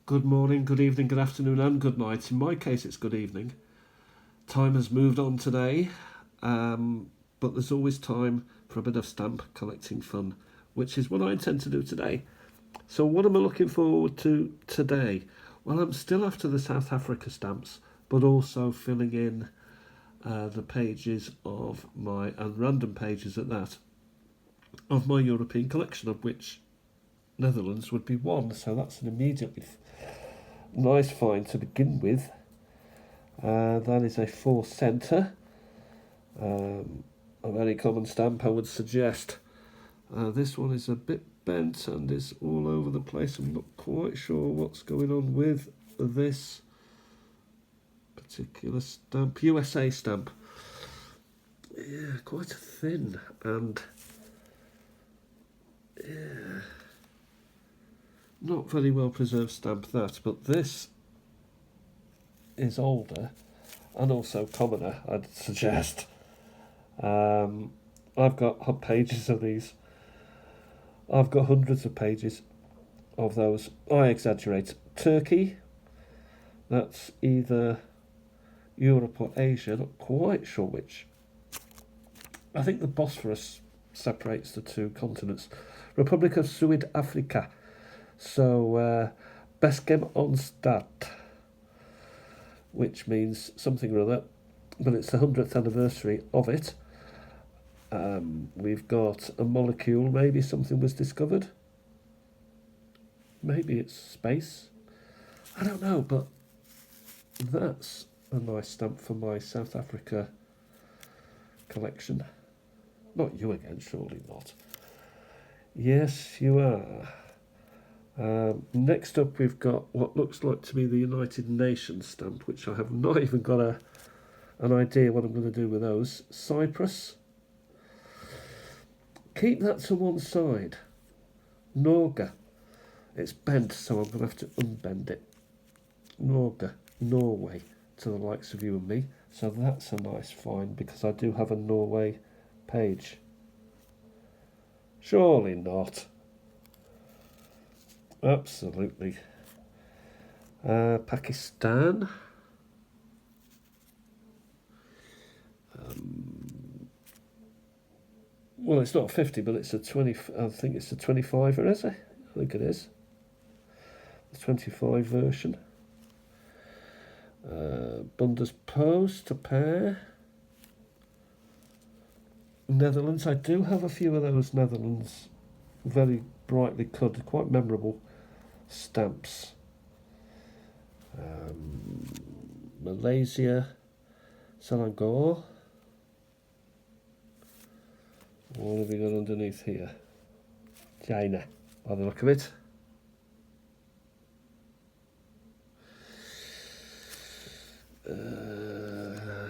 Good morning, good evening, good afternoon, and good night. In my case, it's good evening. Time has moved on today, but there's always time for a bit of stamp collecting fun, which is what I intend to do today. So, what am I looking forward to today? Well, I'm still after the South Africa stamps, but also filling in the pages of and random pages at that, of my European collection, of which Netherlands would be one. So, that's an immediately nice find to begin with. That is a 4 center, a very common stamp, I would suggest. This one is a bit bent and is all over the place. I'm not quite sure what's going on with this particular stamp. USA stamp. Yeah, quite thin and yeah, not very well preserved stamp that, but this is older and also commoner, I'd suggest. I've got pages of these. I've got hundreds of pages of those. I exaggerate. Turkey, that's either Europe or Asia, not quite sure which. I think the Bosphorus separates the two continents. Republic of Suid-Afrika. So, Beskem Onstad, which means something or other, but it's the 100th anniversary of it. We've got a molecule, maybe something was discovered. Maybe it's space. I don't know, but that's a nice stamp for my South Africa collection. Not you again, surely not. Yes, you are. Next up, we've got what looks like to be the United Nations stamp, which I have not even got an idea what I'm going to do with those. Cyprus. Keep that to one side. Norge. It's bent, so I'm going to have to unbend it. Norge, Norway, to the likes of you and me. So that's a nice find because I do have a Norway page. Surely not. Absolutely. Pakistan. Well, it's not a 50, but it's a 20. I think it's a 25er, is it? I think it is. The 25 version. Bundes Post, a pair. Netherlands. I do have a few of those Netherlands very brightly coloured, quite memorable stamps. Malaysia, Selangor. What have we got underneath here? China, by the look of it.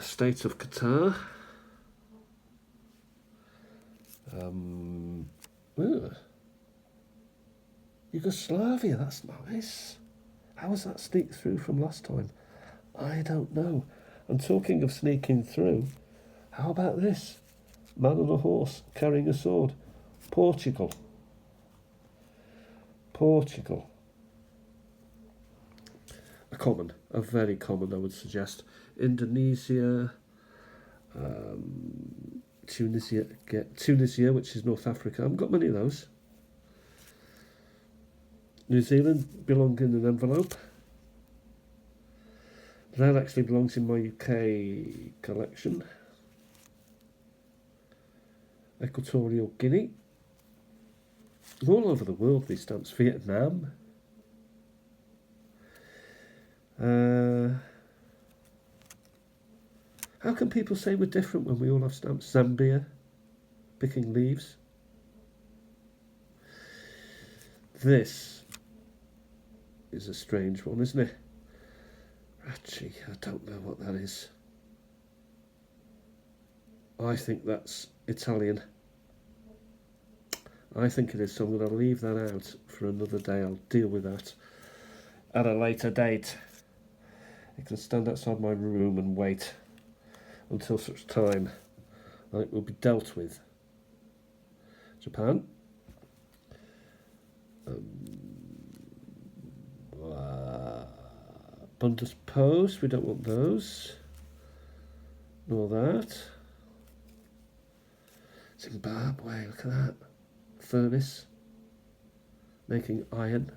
State of Qatar. Yugoslavia, that's nice. How was that sneaked through from last time? I don't know. And talking of sneaking through, how about this? Man on a horse carrying a sword. Portugal. Portugal. A very common, I would suggest. Indonesia, Tunisia, which is North Africa. I haven't got many of those. New Zealand belong in an envelope. That actually belongs in my UK collection. Equatorial Guinea. All over the world, these stamps. Vietnam. How can people say we're different when we all have stamps? Zambia, picking leaves. This is a strange one, isn't it? Actually, I don't know what that is. I think that's Italian. I think it is, so I'm going to leave that out for another day. I'll deal with that at a later date. It can stand outside my room and wait until such time that it will be dealt with. Japan. Bundespost, we don't want those. Nor that. Zimbabwe, look at that. Furnace. Making iron.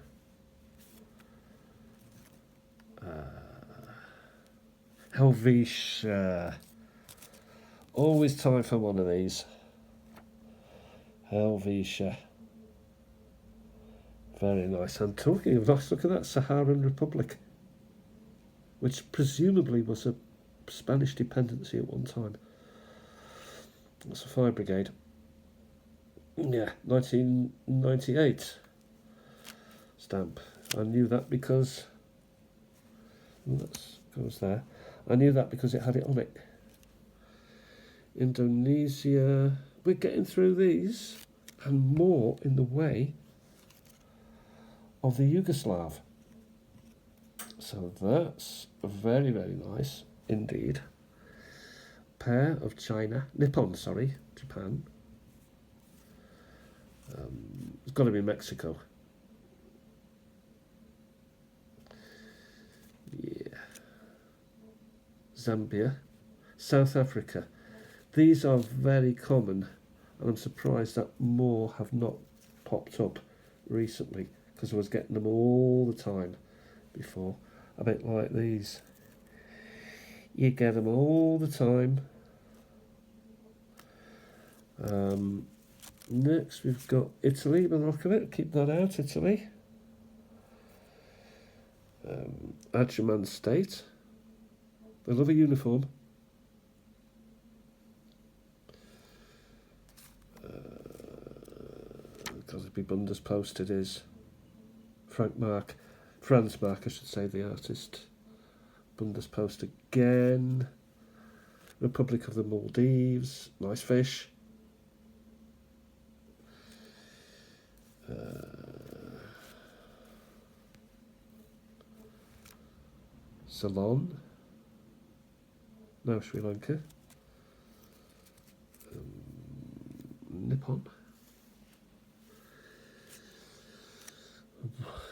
Helvetia. Always time for one of these. Helvetia. Very nice. And talking of nice, look at that Saharan Republic, which presumably was a Spanish dependency at one time. That's a fire brigade. Yeah, 1998 stamp. I knew that because that goes there. I knew that because it had it on it. Indonesia. We're getting through these and more in the way of the Yugoslav. So that's very, very nice indeed. Pair of China, Nippon, sorry, Japan. It's got to be Mexico. Yeah. Zambia, South Africa. These are very common, and I'm surprised that more have not popped up recently, because I was getting them all the time before. A bit like these. You get them all the time. Next we've got Italy, by the look of it. Keep that out, Italy. Adjuman State. They love a uniform. Because it'd be Bundespost, it is. Franz Mark, I should say, the artist. Bundespost again. Republic of the Maldives. Nice fish. Ceylon. No, Sri Lanka. Nippon.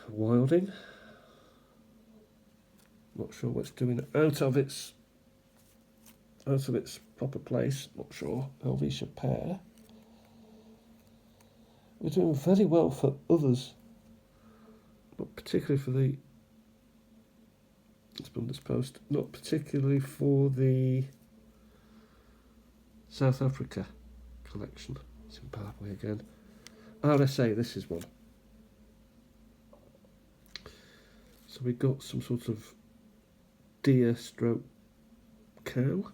Wilding. Not sure what's doing out of its proper place. Not sure. Helvetia pair. We're doing very well for others, not particularly for the. It's Bundespost. Not particularly for the South Africa collection. Zimbabwe again. RSA. This is one. So we got some sort of deer stroke cow.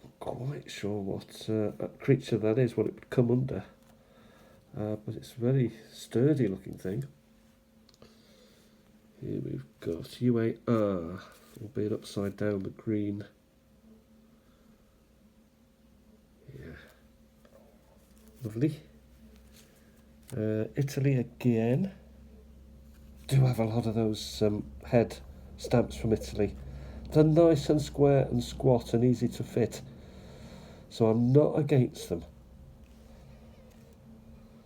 Not quite sure what creature that is, what it would come under. But it's a very sturdy looking thing. Here we've got UAR, albeit upside down, but green. Yeah. Lovely. Italy again. Do have a lot of those head stamps from Italy. They're nice and square and squat and easy to fit, so I'm not against them.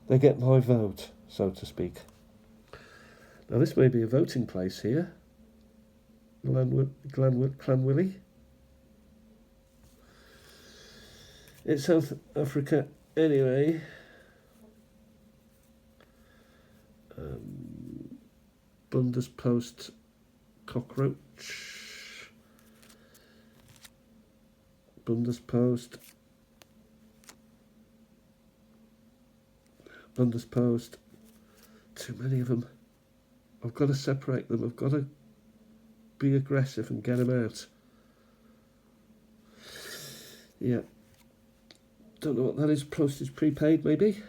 They get my vote, so to speak. Now this may be a voting place here. Clanwilly. It's South Africa anyway. Bundespost cockroach. Bundespost. Too many of them. I've got to separate them. I've got to be aggressive and get them out. Yeah. Don't know what that is. Postage prepaid, maybe.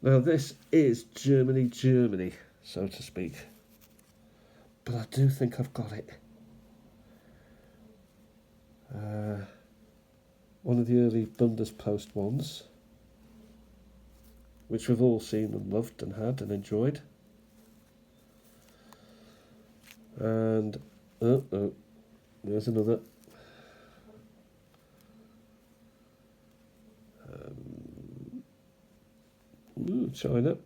Now this is Germany, so to speak. But I do think I've got it. One of the early Bundespost ones, which we've all seen and loved and had and enjoyed. And there's another. China.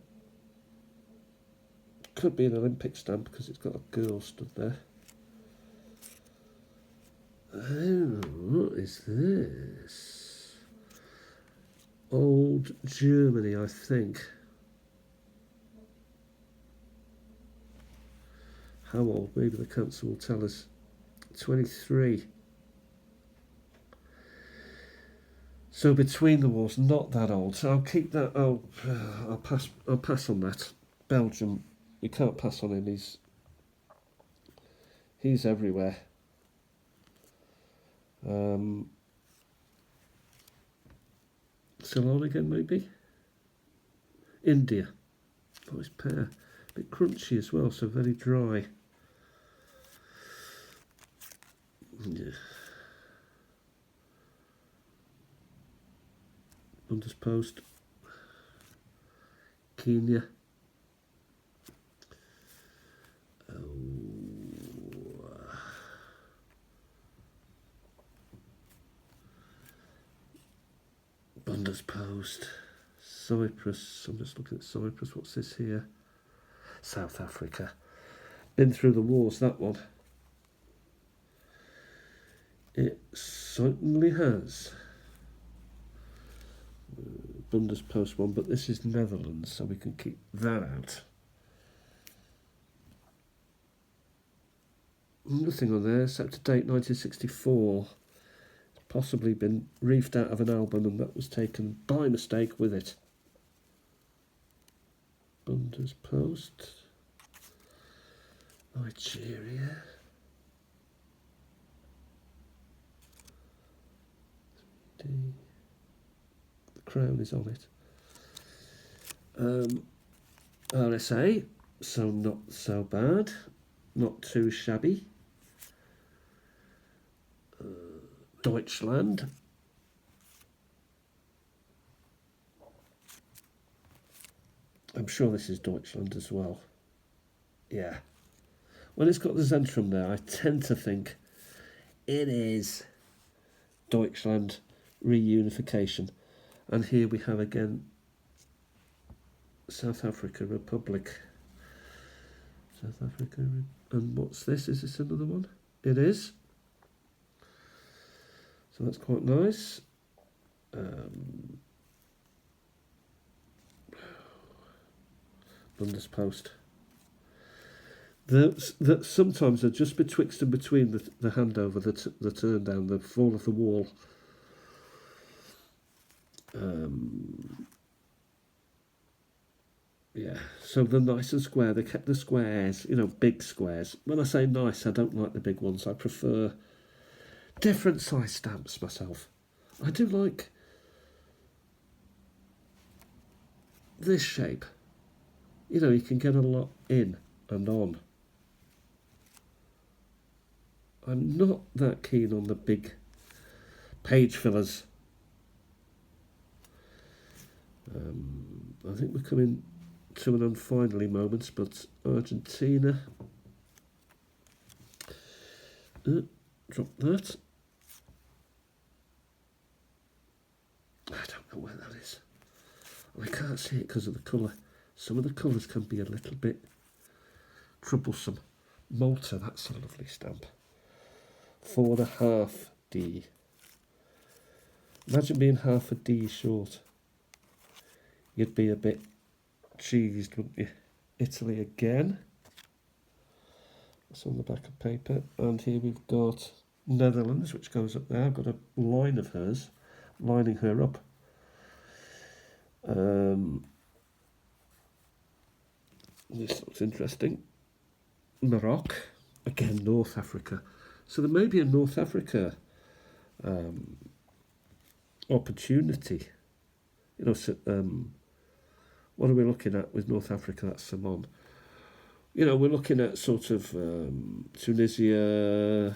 Could be an Olympic stamp because it's got a girl stood there. Oh, what is this? Old Germany, I think. How old? Maybe the council will tell us. 23. So between the wars, not that old. So I'll keep that. I'll pass on that. Belgium, you can't pass on him. He's everywhere. Ceylon again, maybe. India. Nice pear. A bit crunchy as well, so very dry. Yeah. Bundes Post. Kenya. Bundes Post. Cyprus. I'm just looking at Cyprus. What's this here? South Africa. Been through the wars, that one. It certainly has. Bundes Post one, but this is Netherlands, so we can keep that out. Nothing on there, set to date 1964. It's possibly been reefed out of an album and that was taken by mistake with it. Bundes Post. Nigeria. The crown is on it. RSA, so not so bad, not too shabby. Deutschland. I'm sure this is Deutschland as well. Yeah. When it's got the Zentrum there, I tend to think it is Deutschland reunification. And here we have again South Africa Republic. South Africa. And what's this? Is this another one? It is. So that's quite nice. Bundes Post. That sometimes are just betwixt and between the handover, the turn down, the fall of the wall. Yeah, so they're nice and square. They kept the squares, big squares. When I say nice, I don't like the big ones. I prefer different size stamps myself. I do like this shape. You can get a lot in and on. I'm not that keen on the big page fillers. I think we're coming to an unfinally moment, but Argentina. Drop that. I don't know where that is. I can't see it because of the colour. Some of the colours can be a little bit troublesome. Malta, that's a lovely stamp. 4.5 D. Imagine being half a D short. You'd be a bit cheesed, wouldn't you? Italy again. That's on the back of paper. And here we've got Netherlands, which goes up there. I've got a line of hers, lining her up. This looks interesting. Morocco, again North Africa. So there may be a North Africa opportunity. What are we looking at with North Africa? That's Simon. We're looking at sort of Tunisia,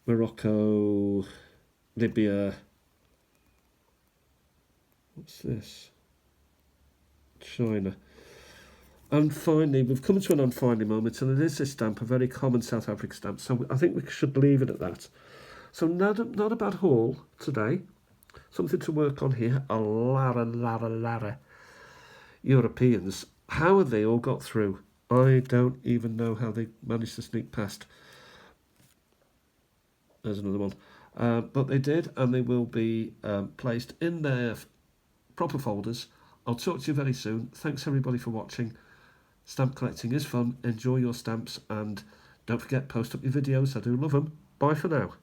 Morocco, Libya. What's this? China. And finally, we've come to an unfinally moment, and it is this stamp, a very common South African stamp. So I think we should leave it at that. So not a bad haul today. Something to work on here. A lot of Europeans. How have they all got through? I don't even know how they managed to sneak past. There's another one. But they did, and they will be placed in their proper folders. I'll talk to you very soon. Thanks everybody for watching. Stamp collecting is fun. Enjoy your stamps, and don't forget, post up your videos. I do love them. Bye for now.